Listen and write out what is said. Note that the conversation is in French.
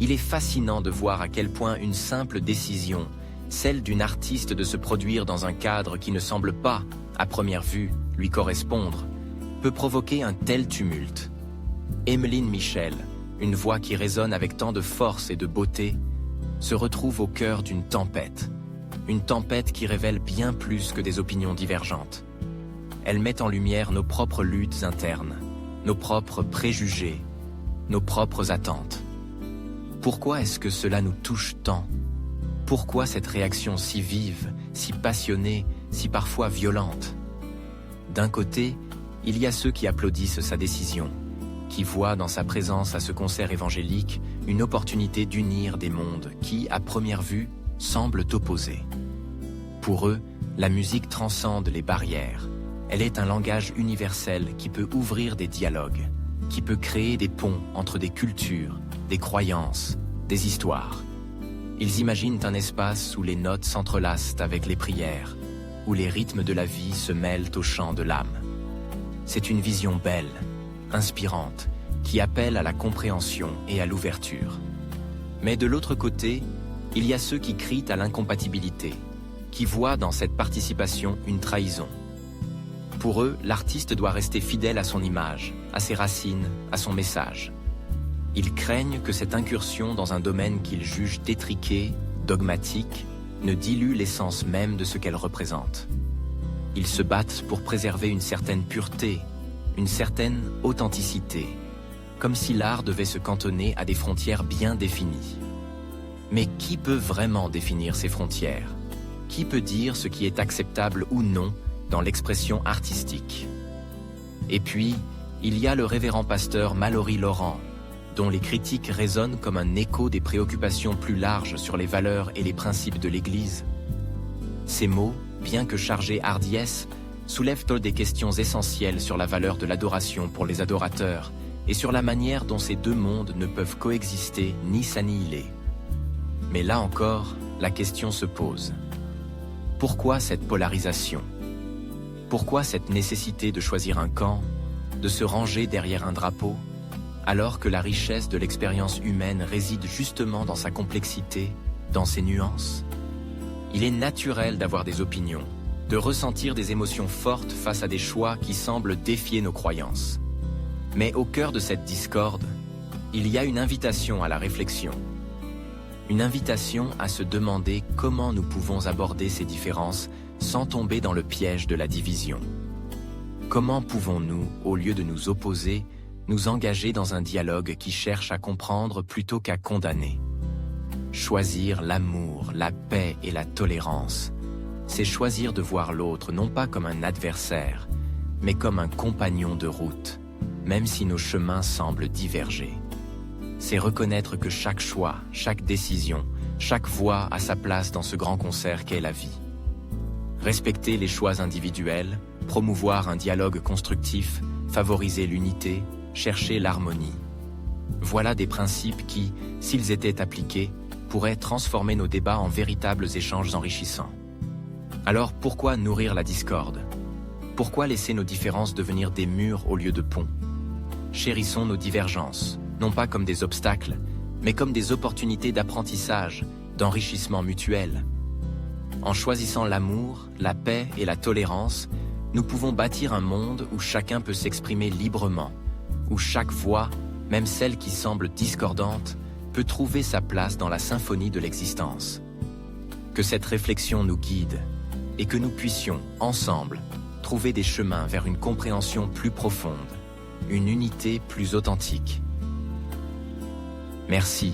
Il est fascinant de voir à quel point une simple décision, celle d'une artiste de se produire dans un cadre qui ne semble pas, à première vue, lui correspondre, peut provoquer un tel tumulte. Emeline Michel, une voix qui résonne avec tant de force et de beauté, se retrouve au cœur d'une tempête. Une tempête qui révèle bien plus que des opinions divergentes. Elle met en lumière nos propres luttes internes, nos propres préjugés, nos propres attentes. Pourquoi est-ce que cela nous touche tant? Pourquoi cette réaction si vive, si passionnée, si parfois violente? D'un côté, il y a ceux qui applaudissent sa décision, qui voient dans sa présence à ce concert évangélique une opportunité d'unir des mondes qui, à première vue, semblent opposés. Pour eux, la musique transcende les barrières. Elle est un langage universel qui peut ouvrir des dialogues, qui peut créer des ponts entre des cultures, des croyances, des histoires. Ils imaginent un espace où les notes s'entrelacent avec les prières, où les rythmes de la vie se mêlent au chant de l'âme. C'est une vision belle, inspirante, qui appelle à la compréhension et à l'ouverture. Mais de l'autre côté, il y a ceux qui crient à l'incompatibilité, qui voient dans cette participation une trahison. Pour eux, l'artiste doit rester fidèle à son image, à ses racines, à son message. Ils craignent que cette incursion dans un domaine qu'ils jugent étriqué, dogmatique, ne dilue l'essence même de ce qu'elle représente. Ils se battent pour préserver une certaine pureté, une certaine authenticité, comme si l'art devait se cantonner à des frontières bien définies. Mais qui peut vraiment définir ces frontières? Qui peut dire ce qui est acceptable ou non dans l'expression artistique? Et puis, il y a le révérend pasteur Mallory Laurent, dont les critiques résonnent comme un écho des préoccupations plus larges sur les valeurs et les principes de l'Église. Ces mots, bien que chargés hardiesse, soulèvent des questions essentielles sur la valeur de l'adoration pour les adorateurs et sur la manière dont ces deux mondes ne peuvent coexister ni s'annihiler. Mais là encore, la question se pose. Pourquoi cette polarisation? Pourquoi cette nécessité de choisir un camp, de se ranger derrière un drapeau, alors que la richesse de l'expérience humaine réside justement dans sa complexité, dans ses nuances? Il est naturel d'avoir des opinions, de ressentir des émotions fortes face à des choix qui semblent défier nos croyances. Mais au cœur de cette discorde, il y a une invitation à la réflexion. Une invitation à se demander comment nous pouvons aborder ces différences sans tomber dans le piège de la division. Comment pouvons-nous, au lieu de nous opposer, nous engager dans un dialogue qui cherche à comprendre plutôt qu'à condamner? Choisir l'amour, la paix et la tolérance, c'est choisir de voir l'autre non pas comme un adversaire, mais comme un compagnon de route, même si nos chemins semblent diverger. C'est reconnaître que chaque choix, chaque décision, chaque voix a sa place dans ce grand concert qu'est la vie. Respecter les choix individuels, promouvoir un dialogue constructif, favoriser l'unité, chercher l'harmonie. Voilà des principes qui, s'ils étaient appliqués, pourraient transformer nos débats en véritables échanges enrichissants. Alors pourquoi nourrir la discorde? Pourquoi laisser nos différences devenir des murs au lieu de ponts? Chérissons nos divergences, non pas comme des obstacles, mais comme des opportunités d'apprentissage, d'enrichissement mutuel. En choisissant l'amour, la paix et la tolérance, nous pouvons bâtir un monde où chacun peut s'exprimer librement, où chaque voix, même celle qui semble discordante, peut trouver sa place dans la symphonie de l'existence. Que cette réflexion nous guide et que nous puissions, ensemble, trouver des chemins vers une compréhension plus profonde, une unité plus authentique. Merci